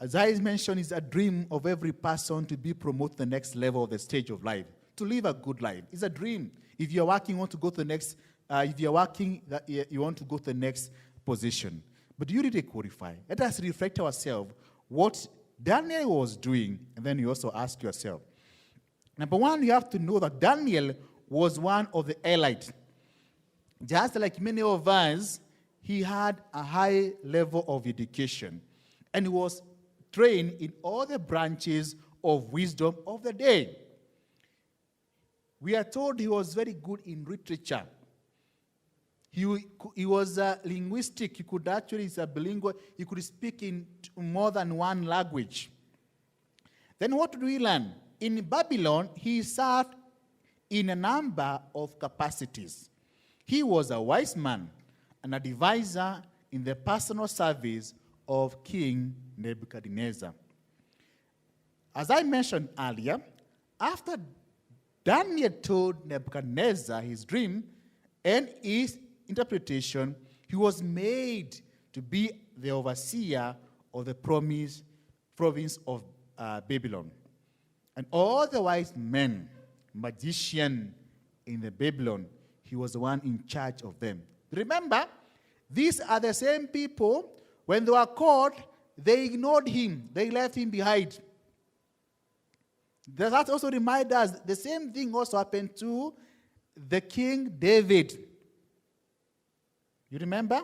as I mentioned, is a dream of every person to be promoted to the next level of the stage of life, to live a good life. It's a dream. If you're working, you want to go to the next, if you're working, you want to go to the next position. But do you really qualify? Let us reflect ourselves what Daniel was doing, and then you also ask yourself. Number one, you have to know that Daniel was one of the elite. Just like many of us, he had a high level of education, and he was trained in all the branches of wisdom of the day. We are told he was very good in literature. He was linguistic. He could actually, he's a bilingual. He could speak in more than one language. Then what do we learn? In Babylon, he served in a number of capacities. He was a wise man and a advisor in the personal service of King Nebuchadnezzar. As I mentioned earlier, after Daniel told Nebuchadnezzar his dream and his interpretation, he was made to be the overseer of the province of Babylon. And all the wise men, magicians in the Babylon, he was the one in charge of them. Remember, these are the same people, when they were called, they ignored him. They left him behind. That also reminds us, the same thing also happened to the King David. You remember?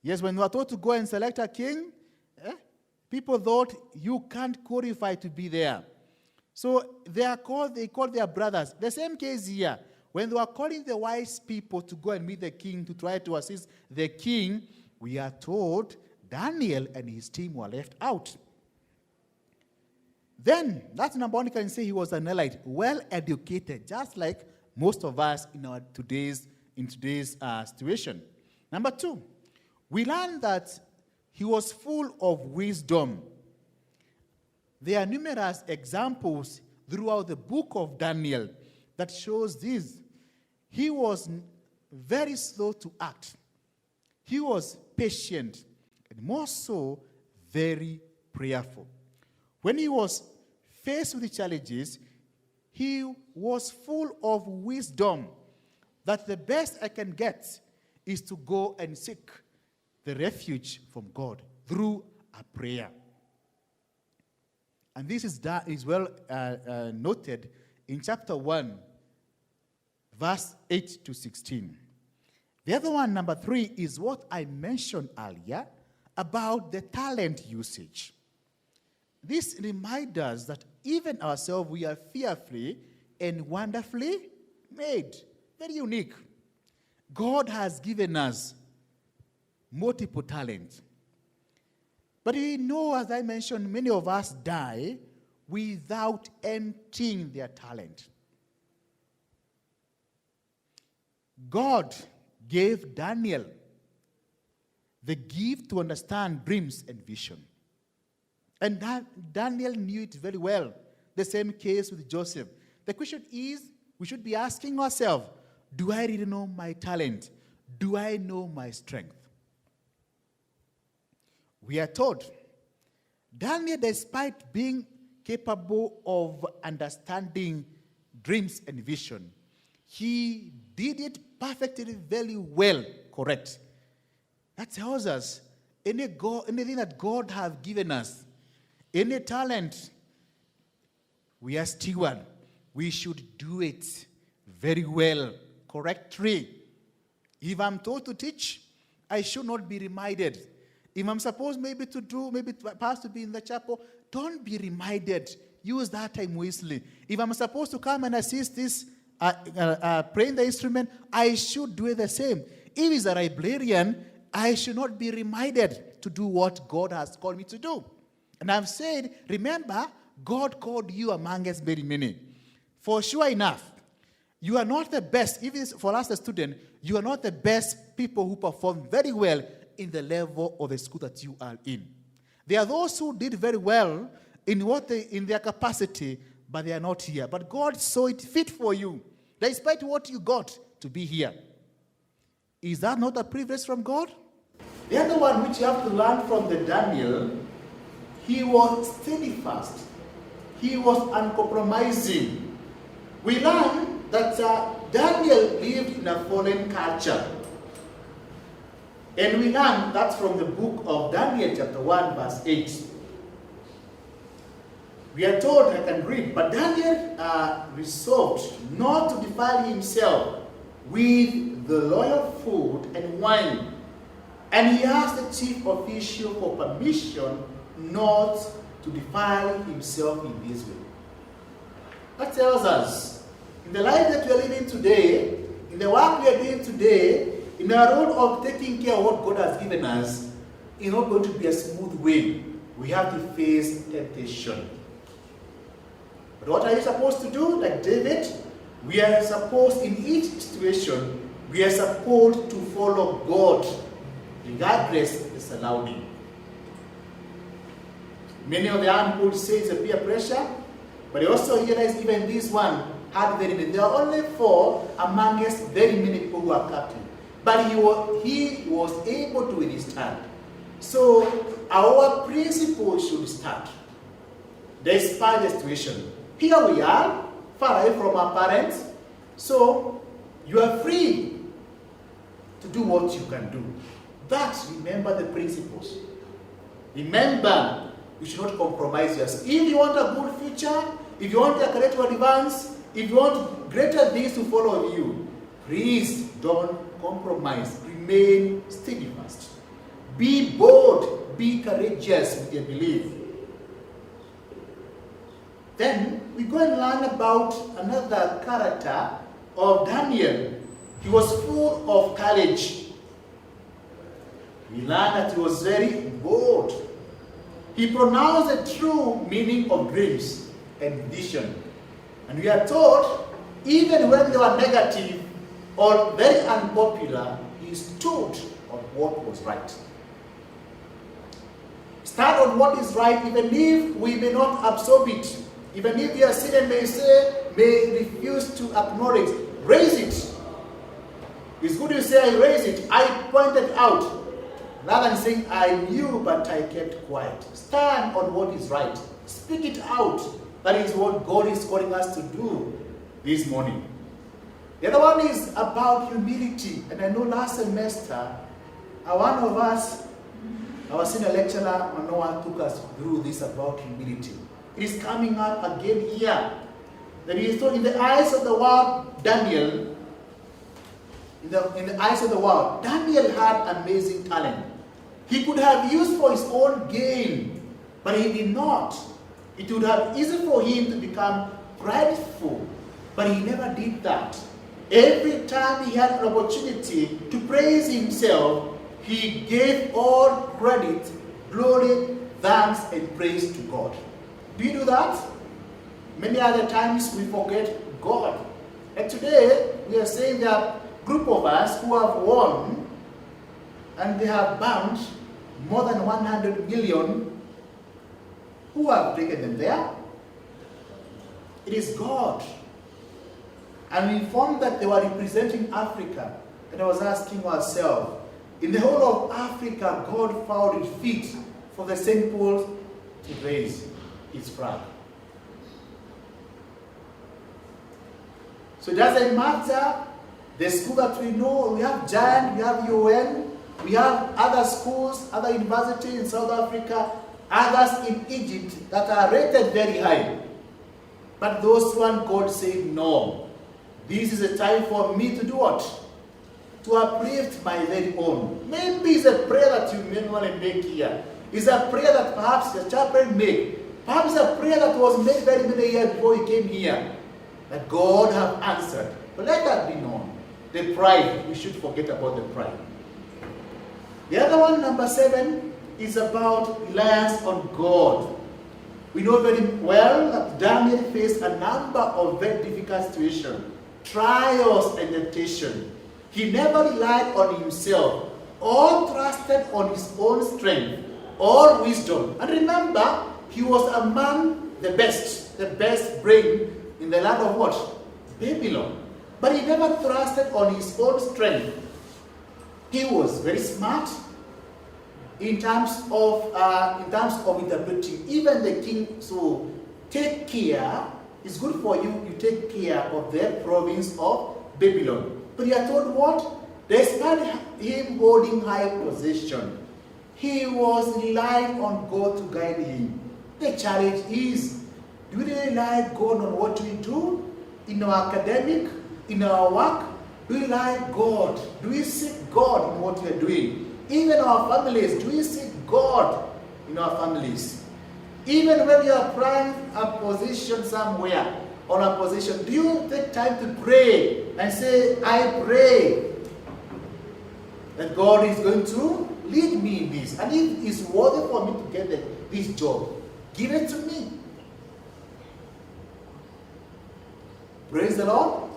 Yes, when we were told to go and select a king, people thought you can't qualify to be there. So they called their brothers. The same case here. When they were calling the wise people to go and meet the king, to try to assist the king, we are told Daniel and his team were left out. Then, that's number one, you can say he was an elite, well-educated, just like most of us in today's situation. Number two, we learn that he was full of wisdom. There are numerous examples throughout the book of Daniel that shows this. He was very slow to act. He was patient, and more so, very prayerful. When he was faced with the challenges, he was full of wisdom that the best I can get is to go and seek the refuge from God through a prayer. And this is well noted in chapter 1, verse 8 to 16. The other one, number 3, is what I mentioned earlier about the talent usage. This reminds us that even ourselves, we are fearfully and wonderfully made, very unique. God has given us multiple talents. But we know, as I mentioned, many of us die without emptying their talent. God gave Daniel the gift to understand dreams and vision. And Daniel knew it very well. The same case with Joseph. The question is, we should be asking ourselves, do I really know my talent? Do I know my strength? We are told, Daniel, despite being capable of understanding dreams and vision, he did it perfectly, very well, correct. That tells us anything that God has given us, any talent, we are steward. We should do it very well, correctly. If I'm told to teach, I should not be reminded. If I'm supposed maybe perhaps to be in the chapel, don't be reminded. Use that time wisely. If I'm supposed to come and assist this, playing the instrument, I should do the same. If it's a librarian, I should not be reminded to do what God has called me to do. And I've said, remember, God called you among us very many. For sure enough, you are not the best. Even for us, the student, you are not the best people who perform very well in the level of the school that you are in. There are those who did very well in their capacity, but they are not here. But God saw it fit for you, despite what you got, to be here. Is that not a privilege from God? The other one which you have to learn from the Daniel He was steadfast. He was uncompromising. We learn that Daniel lived in a foreign culture. And we learn that from the book of Daniel chapter 1 verse 8. We are told, I can read, but Daniel resolved not to defile himself with the royal food and wine. And he asked the chief official for permission not to defile himself in this way. That tells us, in the life that we are living today, in the work we are doing today, in our role of taking care of what God has given us, it's not going to be a smooth way. We have to face temptation. But what are you supposed to do? Like David, we are supposed, in each situation, we are supposed to follow God, regardless of the surrounding. Many of the young people say it's a peer pressure, but I also realize even this one had very many. There are only 4 amongst very many people who are captive. But he was able to withstand. So our principle should start, despite the situation. Here we are, far away from our parents. So you are free to do what you can do. But remember the principles. Remember, you should not compromise yourself. If you want a good future, if you want a career to advance, if you want greater things to follow you, please don't compromise. Remain steadfast. Be bold. Be courageous with your belief. Then we go and learn about another character of Daniel. He was full of courage. We learn that he was very bold. He pronounced the true meaning of dreams and vision. And we are told, even when they were negative or very unpopular, he stood on what was right. Stand on what is right, even if we may not absorb it. Even if your student may refuse to acknowledge, raise it. It's good you say, I raise it. I pointed out. Rather than saying, I knew, but I kept quiet. Stand on what is right. Speak it out. That is what God is calling us to do this morning. The other one is about humility. And I know last semester, one of us, our senior lecturer, Manoa, took us through this about humility. It is coming up again here. That he is told, in the eyes of the world, Daniel, in the eyes of the world, Daniel had amazing talent. He could have used for his own gain, but he did not. It would have easy for him to become prideful, but he never did that. Every time he had an opportunity to praise himself, he gave all credit, glory, thanks, and praise to God. Do you do that? Many other times we forget God. And today we are saying there are a group of us who have won, and they have bound more than 100 million. Who have taken them there? It is God. And we found that they were representing Africa. And I was asking ourselves, in the whole of Africa, God found it fit for the St. Paul to raise its flag. So it doesn't matter the school that we know. We have Giant, we have UN, we have other schools, other universities in South Africa, others in Egypt that are rated very high. But those one, God said, no. This is a time for me to do what? To uplift my very own. Maybe it's a prayer that you may want to make here. It's a prayer that perhaps the chaplain made. Perhaps a prayer that was made very many years before he came here. That God have answered. But let that be known. The pride, we should forget about the pride. The other one, number 7, is about reliance on God. We know very well that Daniel faced a number of very difficult situations, trials and temptation. He never relied on himself or trusted on his own strength or wisdom. And remember, he was among the best brain in the land of what? Babylon. But he never trusted on his own strength. He was very smart. in terms of interpreting, even the king, so take care, it's good for you, you take care of the province of Babylon. But you are told what? Despite him holding high position, he was relying on God to guide him. The challenge is, do we rely God on what we do? In our academic, in our work? Do we rely God? Do we seek God in what we are doing? Even our families, do we seek God in our families? Even when you are applying a position somewhere, or a position, do you take time to pray and say, I pray that God is going to lead me in this. And if it's worthy for me to get this job, give it to me. Praise the Lord.